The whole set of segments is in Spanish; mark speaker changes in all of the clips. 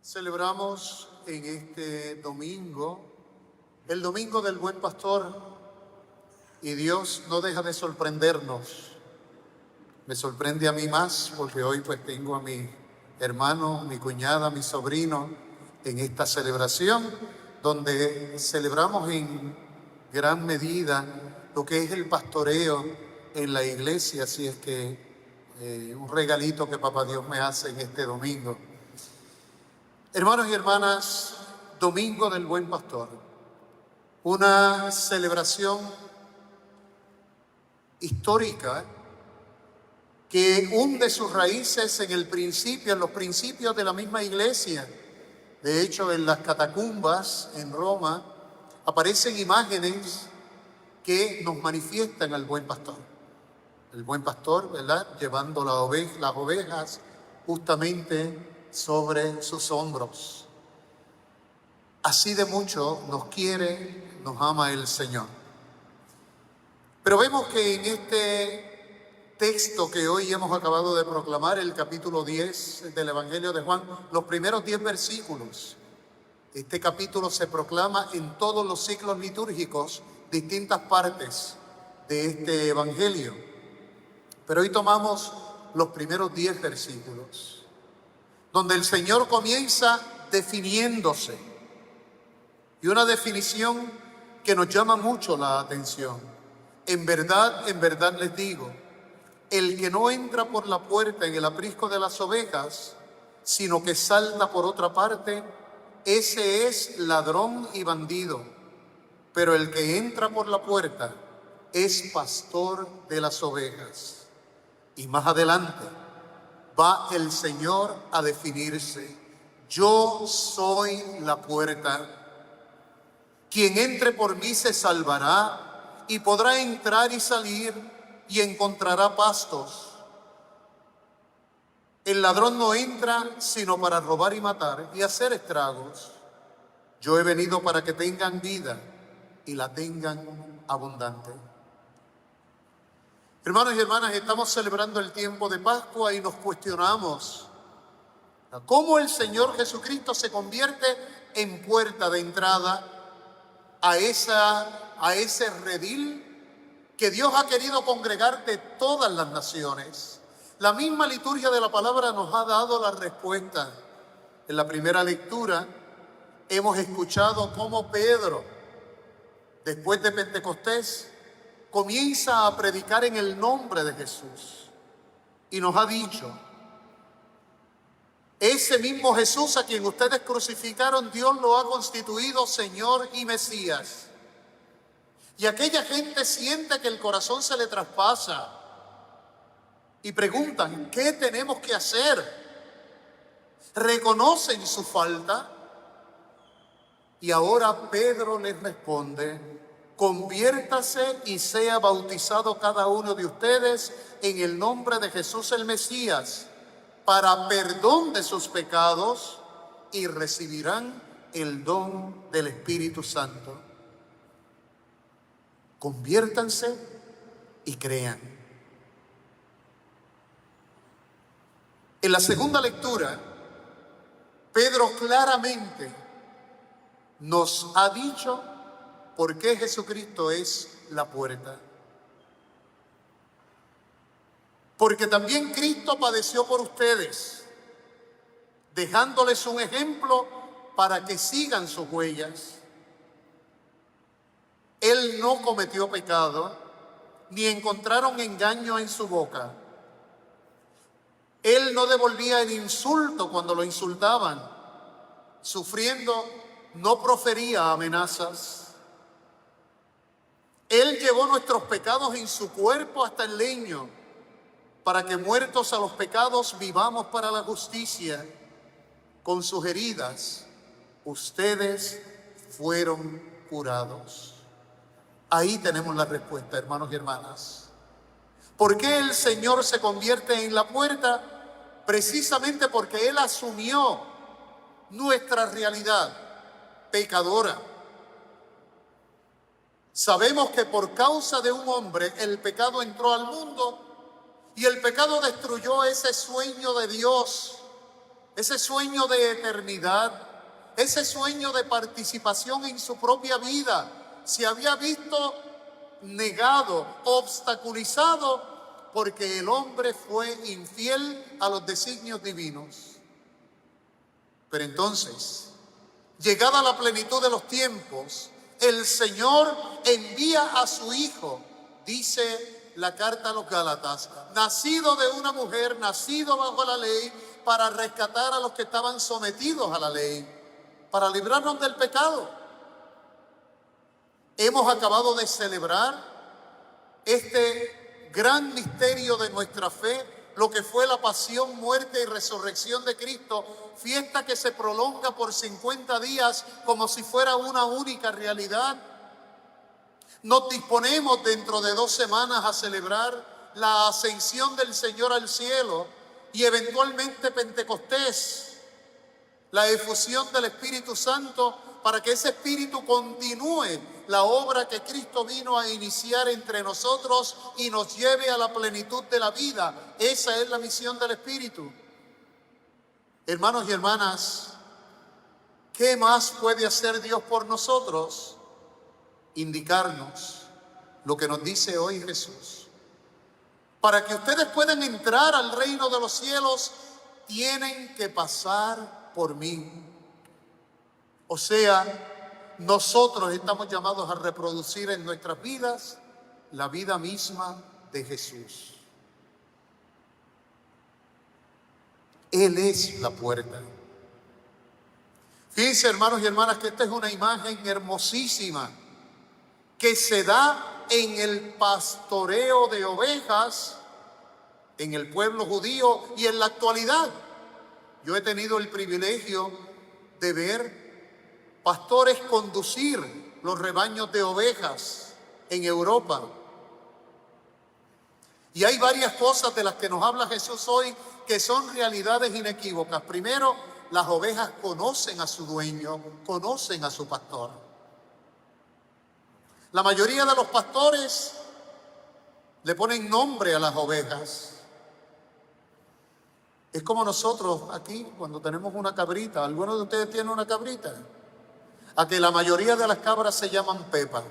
Speaker 1: Celebramos en este domingo, el Domingo del Buen Pastor, y Dios no deja de sorprendernos. Me sorprende a mí más porque hoy pues tengo a mi hermano, mi cuñada, mi sobrino en esta celebración, donde celebramos en gran medida lo que es el pastoreo en la iglesia, así es que un regalito que Papá Dios me hace en este domingo. Hermanos y hermanas, Domingo del Buen Pastor, una celebración histórica que hunde sus raíces en el principio, en los principios de la misma iglesia. De hecho, en las catacumbas en Roma aparecen imágenes que nos manifiestan al buen pastor. El buen pastor, ¿verdad?, llevando las ovejas justamente sobre sus hombros. Así de mucho nos quiere, nos ama el Señor. Pero vemos que en este texto que hoy hemos acabado de proclamar, el capítulo 10 del Evangelio de Juan, los primeros 10 versículos, este capítulo se proclama en todos los ciclos litúrgicos, distintas partes de este Evangelio. Pero hoy tomamos los primeros 10 versículos, donde el Señor comienza definiéndose, y una definición que nos llama mucho la atención. En verdad les digo, el que no entra por la puerta en el aprisco de las ovejas, sino que salta por otra parte, ese es ladrón y bandido. Pero el que entra por la puerta es pastor de las ovejas. Y más adelante va el Señor a definirse: yo soy la puerta. Quien entre por mí se salvará y podrá entrar y salir y encontrará pastos. El ladrón no entra sino para robar y matar y hacer estragos. Yo he venido para que tengan vida y la tengan abundante. Hermanos y hermanas, estamos celebrando el tiempo de Pascua y nos cuestionamos cómo el Señor Jesucristo se convierte en puerta de entrada a ese redil que Dios ha querido congregar de todas las naciones. La misma liturgia de la palabra nos ha dado la respuesta. En la primera lectura hemos escuchado cómo Pedro, después de Pentecostés, comienza a predicar en el nombre de Jesús y nos ha dicho: ese mismo Jesús a quien ustedes crucificaron, Dios lo ha constituido Señor y Mesías. Y aquella gente siente que el corazón se le traspasa y preguntan: ¿qué tenemos que hacer? Reconocen su falta y ahora Pedro les responde: conviértase y sea bautizado cada uno de ustedes en el nombre de Jesús el Mesías para perdón de sus pecados y recibirán el don del Espíritu Santo. Conviértanse y crean. En la segunda lectura, Pedro claramente nos ha dicho por qué Jesucristo es la puerta. Porque también Cristo padeció por ustedes, dejándoles un ejemplo para que sigan sus huellas. Él no cometió pecado, ni encontraron engaño en su boca. Él no devolvía el insulto cuando lo insultaban. Sufriendo, no profería amenazas. Él llevó nuestros pecados en su cuerpo hasta el leño, para que muertos a los pecados vivamos para la justicia. Con sus heridas, ustedes fueron curados. Ahí tenemos la respuesta, hermanos y hermanas. ¿Por qué el Señor se convierte en la puerta? Precisamente porque Él asumió nuestra realidad pecadora. Sabemos que por causa de un hombre el pecado entró al mundo y el pecado destruyó ese sueño de Dios ese sueño de eternidad, ese sueño de participación en su propia vida, se había visto negado, obstaculizado, porque el hombre fue infiel a los designios divinos. Pero entonces, llegada la plenitud de los tiempos, el Señor envía a su Hijo, dice la carta a los Gálatas, nacido de una mujer, nacido bajo la ley, para rescatar a los que estaban sometidos a la ley, para librarnos del pecado. Hemos acabado de celebrar este gran misterio de nuestra fe, lo que fue la pasión, muerte y resurrección de Cristo, fiesta que se prolonga por 50 días como si fuera una única realidad. Nos disponemos dentro de 2 semanas a celebrar la ascensión del Señor al cielo y eventualmente Pentecostés, la efusión del Espíritu Santo, para que ese Espíritu continúe la obra que Cristo vino a iniciar entre nosotros y nos lleve a la plenitud de la vida. Esa es la misión del Espíritu. Hermanos y hermanas, ¿qué más puede hacer Dios por nosotros? Indicarnos lo que nos dice hoy Jesús. Para que ustedes puedan entrar al reino de los cielos, tienen que pasar por mí. O sea, nosotros estamos llamados a reproducir en nuestras vidas la vida misma de Jesús. Él es la puerta. Fíjense, hermanos y hermanas, que esta es una imagen hermosísima que se da en el pastoreo de ovejas en el pueblo judío y en la actualidad. Yo he tenido el privilegio de ver pastores conducir los rebaños de ovejas en Europa. Y hay varias cosas de las que nos habla Jesús hoy que son realidades inequívocas. Primero, las ovejas conocen a su dueño, conocen a su pastor. La mayoría de los pastores le ponen nombre a las ovejas. Es como nosotros aquí cuando tenemos una cabrita. ¿Alguno de ustedes tiene una cabrita? A que la mayoría de las cabras se llaman Pepa.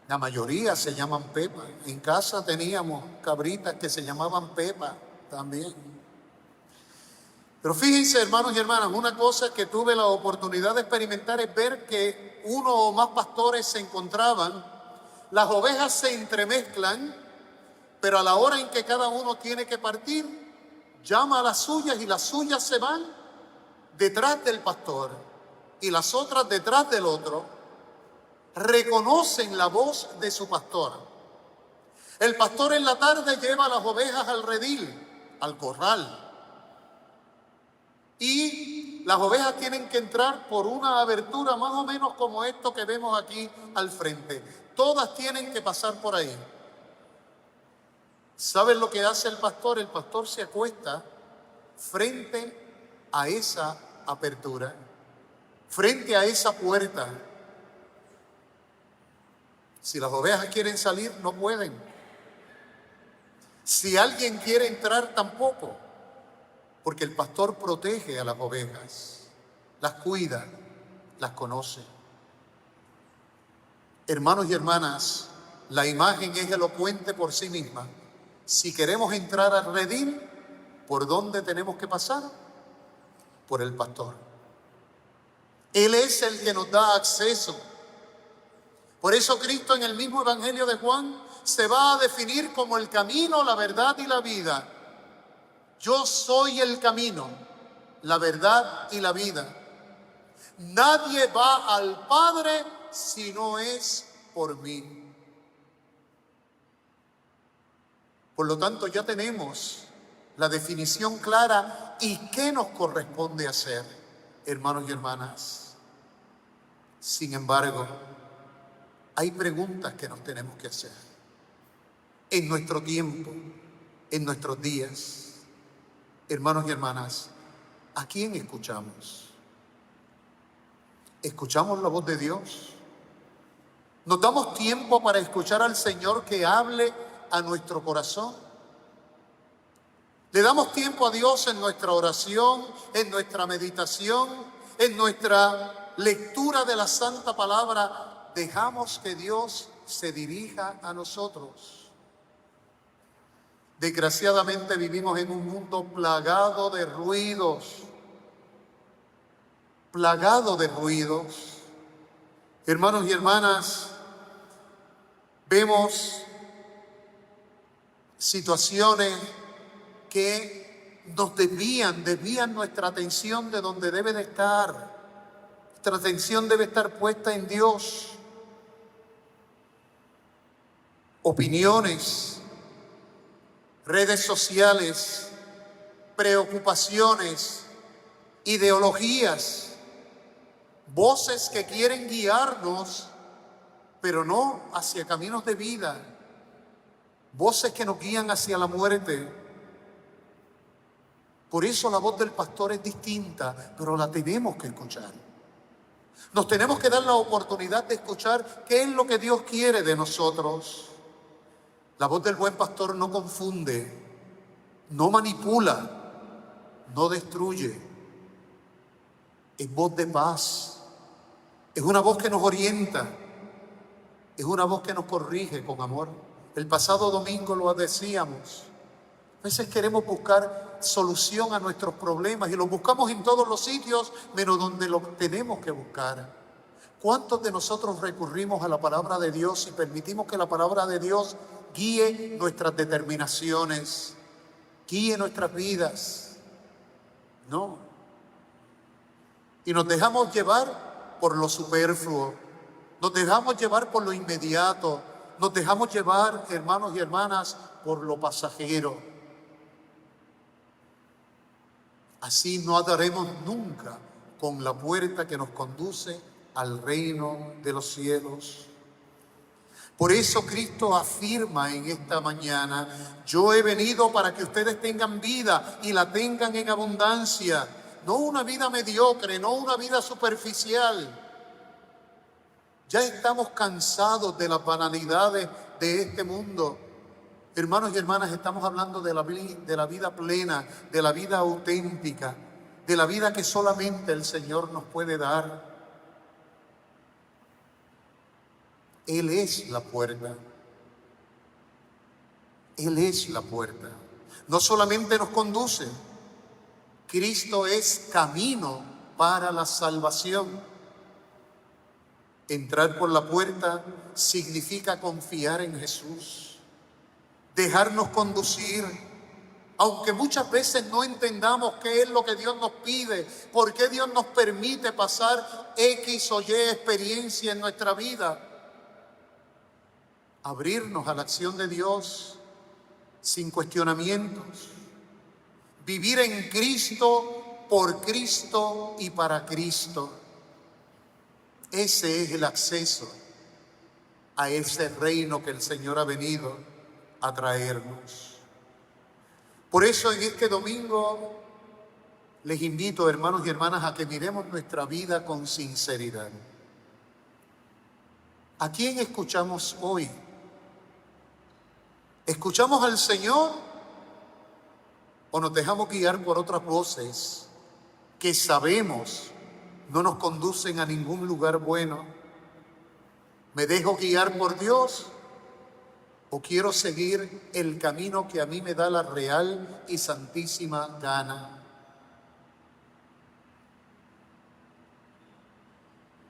Speaker 1: La mayoría se llaman Pepa. En casa teníamos cabritas que se llamaban Pepa también. Pero fíjense, hermanos y hermanas, una cosa que tuve la oportunidad de experimentar es ver que uno o más pastores se encontraban, las ovejas se entremezclan, pero a la hora en que cada uno tiene que partir, llama a las suyas y las suyas se van detrás del pastor y las otras detrás del otro. Reconocen la voz de su pastor. El pastor en la tarde lleva a las ovejas al redil, al corral. Y las ovejas tienen que entrar por una abertura más o menos como esto que vemos aquí al frente. Todas tienen que pasar por ahí. ¿Saben lo que hace el pastor? El pastor se acuesta frente a esa apertura, frente a esa puerta. Si las ovejas quieren salir, no pueden. Si alguien quiere entrar, tampoco. Porque el pastor protege a las ovejas, las cuida, las conoce. Hermanos y hermanas, la imagen es elocuente por sí misma. Si queremos entrar al redil, ¿por dónde tenemos que pasar? Por el pastor. Él es el que nos da acceso. Por eso Cristo en el mismo Evangelio de Juan se va a definir como el camino, la verdad y la vida. Yo soy el camino, la verdad y la vida. Nadie va al Padre si no es por mí. Por lo tanto, ya tenemos la definición clara y qué nos corresponde hacer, hermanos y hermanas. Sin embargo, hay preguntas que nos tenemos que hacer en nuestro tiempo, en nuestros días. Hermanos y hermanas, ¿a quién escuchamos? ¿Escuchamos la voz de Dios? ¿Nos damos tiempo para escuchar al Señor que hable a nuestro corazón? Le damos tiempo a Dios en nuestra oración, en nuestra meditación, en nuestra lectura de la Santa Palabra. Dejamos que Dios se dirija a nosotros. Desgraciadamente vivimos en un mundo plagado de ruidos, plagado de ruidos. Hermanos y hermanas, vemos situaciones que nos desvían nuestra atención de donde debe de estar. Nuestra atención debe estar puesta en Dios. Opiniones, redes sociales, preocupaciones, ideologías, voces que quieren guiarnos, pero no hacia caminos de vida, voces que nos guían hacia la muerte. Por eso la voz del pastor es distinta, pero la tenemos que escuchar. Nos tenemos que dar la oportunidad de escuchar qué es lo que Dios quiere de nosotros. La voz del buen pastor no confunde, no manipula, no destruye. Es voz de paz. Es una voz que nos orienta. Es una voz que nos corrige con amor. El pasado domingo lo decíamos. A veces queremos buscar solución a nuestros problemas y lo buscamos en todos los sitios, menos donde lo tenemos que buscar. ¿Cuántos de nosotros recurrimos a la palabra de Dios y permitimos que la palabra de Dios guíe nuestras determinaciones, guíe nuestras vidas? No. Y nos dejamos llevar por lo superfluo, nos dejamos llevar por lo inmediato, nos dejamos llevar, hermanos y hermanas, por lo pasajero. Así no andaremos nunca con la puerta que nos conduce al reino de los cielos. Por eso Cristo afirma en esta mañana: yo he venido para que ustedes tengan vida y la tengan en abundancia. No una vida mediocre, no una vida superficial. Ya estamos cansados de las banalidades de este mundo. Hermanos y hermanas, estamos hablando de la vida plena, de la vida auténtica, de la vida que solamente el Señor nos puede dar. Él es la puerta. Él es la puerta. No solamente nos conduce, Cristo es camino para la salvación. Entrar por la puerta significa confiar en Jesús. Dejarnos conducir, aunque muchas veces no entendamos qué es lo que Dios nos pide, por qué Dios nos permite pasar X o Y experiencia en nuestra vida. Abrirnos a la acción de Dios sin cuestionamientos. Vivir en Cristo, por Cristo y para Cristo. Ese es el acceso a ese reino que el Señor ha venido a traernos. Por eso en este domingo les invito, hermanos y hermanas, a que miremos nuestra vida con sinceridad. ¿A quién escuchamos hoy? ¿Escuchamos al Señor o nos dejamos guiar por otras voces que sabemos no nos conducen a ningún lugar bueno? ¿Me dejo guiar por Dios o quiero seguir el camino que a mí me da la real y santísima gana?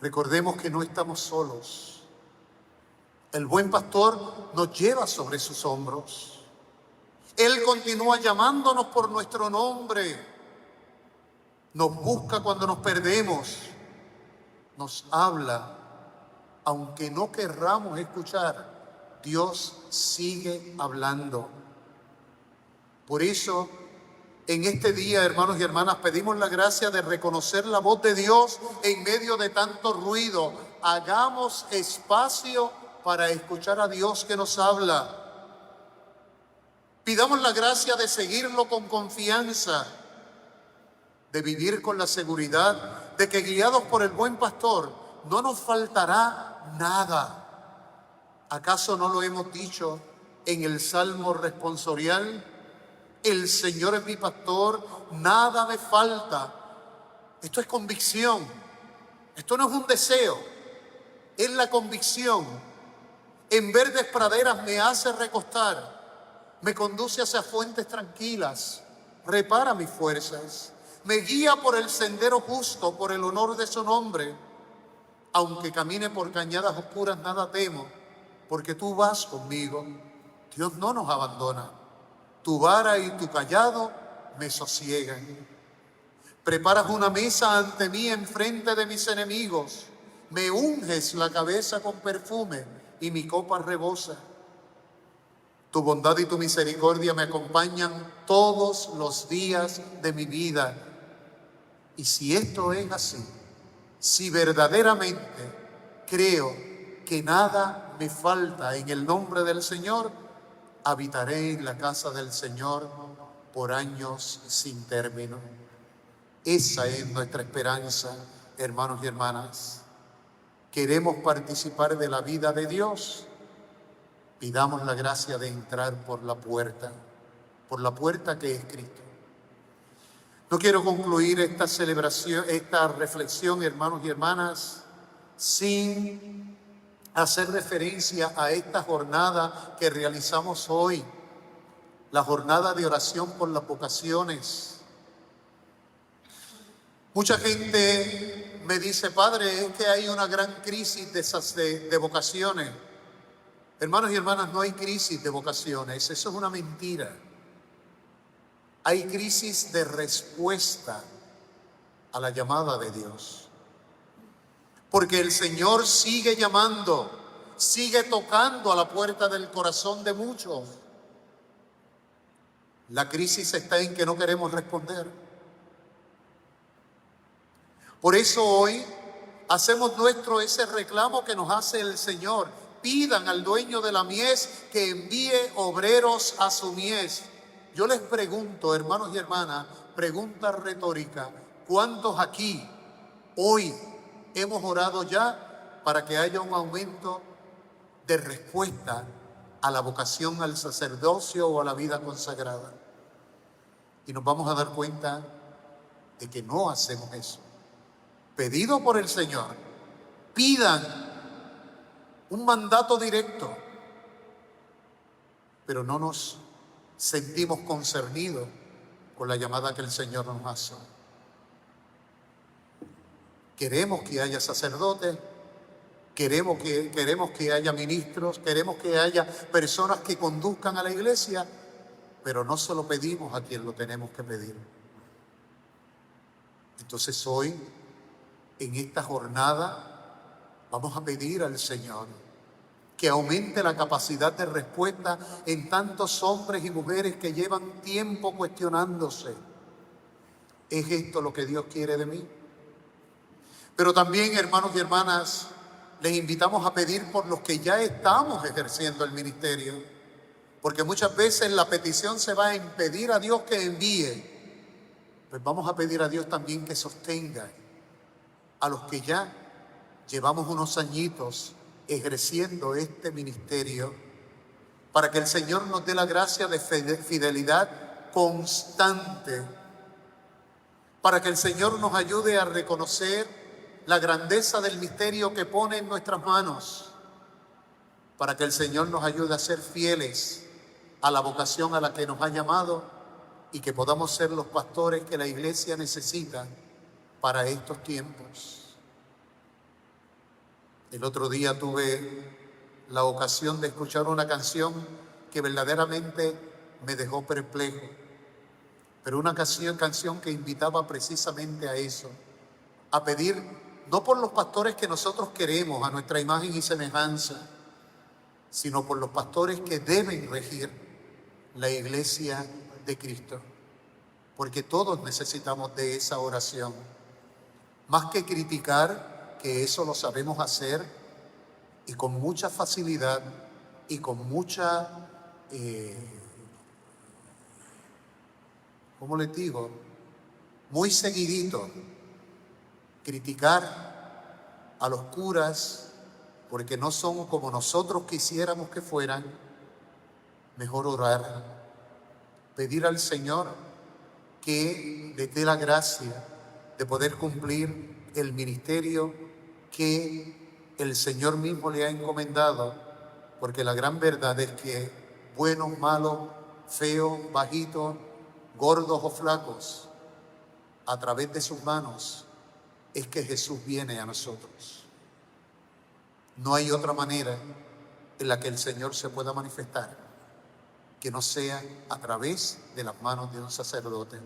Speaker 1: Recordemos que no estamos solos. El buen pastor nos lleva sobre sus hombros. Él continúa llamándonos por nuestro nombre. Nos busca cuando nos perdemos. Nos habla. Aunque no querramos escuchar, Dios sigue hablando. Por eso, en este día, hermanos y hermanas, pedimos la gracia de reconocer la voz de Dios en medio de tanto ruido. Hagamos espacio para escuchar a Dios que nos habla. Pidamos la gracia de seguirlo con confianza, de vivir con la seguridad de que guiados por el buen pastor no nos faltará nada. ¿Acaso no lo hemos dicho en el Salmo responsorial? El Señor es mi pastor, nada me falta. Esto es convicción. Esto no es un deseo, es la convicción. En verdes praderas me hace recostar, me conduce hacia fuentes tranquilas, repara mis fuerzas, me guía por el sendero justo, por el honor de su nombre. Aunque camine por cañadas oscuras, nada temo, porque tú vas conmigo. Dios no nos abandona. Tu vara y tu cayado me sosiegan. Preparas una mesa ante mí enfrente de mis enemigos. Me unges la cabeza con perfume y mi copa rebosa. Tu bondad y tu misericordia me acompañan todos los días de mi vida. Y si esto es así, si verdaderamente creo que nada me falta en el nombre del Señor, habitaré en la casa del Señor por años sin término. Esa es nuestra esperanza, hermanos y hermanas. Queremos participar de la vida de Dios. Pidamos la gracia de entrar por la puerta que es Cristo. No quiero concluir esta celebración, esta reflexión, hermanos y hermanas, sin hacer referencia a esta jornada que realizamos hoy, la jornada de oración por las vocaciones. Mucha gente me dice, padre, es que hay una gran crisis de vocaciones. Hermanos y hermanas, no hay crisis de vocaciones, eso es una mentira. Hay crisis de respuesta a la llamada de Dios. Porque el Señor sigue llamando, sigue tocando a la puerta del corazón de muchos. La crisis está en que no queremos responder. Por eso hoy hacemos nuestro ese reclamo que nos hace el Señor. Pidan al dueño de la mies que envíe obreros a su mies. Yo les pregunto, hermanos y hermanas, pregunta retórica, ¿cuántos aquí hoy hemos orado ya para que haya un aumento de respuesta a la vocación al sacerdocio o a la vida consagrada? Y nos vamos a dar cuenta de que no hacemos eso. Pedido por el Señor, pidan un mandato directo, pero no nos sentimos concernidos con la llamada que el Señor nos hace. Queremos que haya sacerdotes, queremos que haya ministros, queremos que haya personas que conduzcan a la iglesia, pero no se lo pedimos a quien lo tenemos que pedir. Entonces hoy, en esta jornada, vamos a pedir al Señor que aumente la capacidad de respuesta en tantos hombres y mujeres que llevan tiempo cuestionándose. ¿Es esto lo que Dios quiere de mí? Pero también, hermanos y hermanas, les invitamos a pedir por los que ya estamos ejerciendo el ministerio, porque muchas veces la petición se va a pedir a Dios que envíe, pues vamos a pedir a Dios también que sostenga a los que ya llevamos unos añitos ejerciendo este ministerio, para que el Señor nos dé la gracia de fidelidad constante, para que el Señor nos ayude a reconocer la grandeza del misterio que pone en nuestras manos, para que el Señor nos ayude a ser fieles a la vocación a la que nos ha llamado y que podamos ser los pastores que la iglesia necesita para estos tiempos. El otro día tuve la ocasión de escuchar una canción que verdaderamente me dejó perplejo, pero una canción que invitaba precisamente a eso, a pedir no por los pastores que nosotros queremos a nuestra imagen y semejanza, sino por los pastores que deben regir la iglesia de Cristo, porque todos necesitamos de esa oración. Más que criticar, que eso lo sabemos hacer y con mucha facilidad y con mucha, ¿cómo les digo? Muy seguidito, criticar a los curas porque no son como nosotros quisiéramos que fueran. Mejor orar pedir al Señor que les dé la gracia de poder cumplir el ministerio que el Señor mismo le ha encomendado, porque la gran verdad es que buenos, malos, feos, bajitos, gordos o flacos, a través de sus manos es que Jesús viene a nosotros. No hay otra manera en la que el Señor se pueda manifestar que no sea a través de las manos de un sacerdote.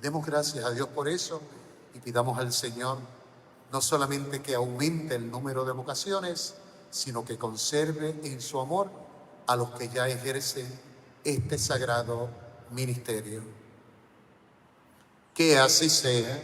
Speaker 1: Demos gracias a Dios por eso y pidamos al Señor no solamente que aumente el número de vocaciones, sino que conserve en su amor a los que ya ejercen este sagrado ministerio. Que así sea.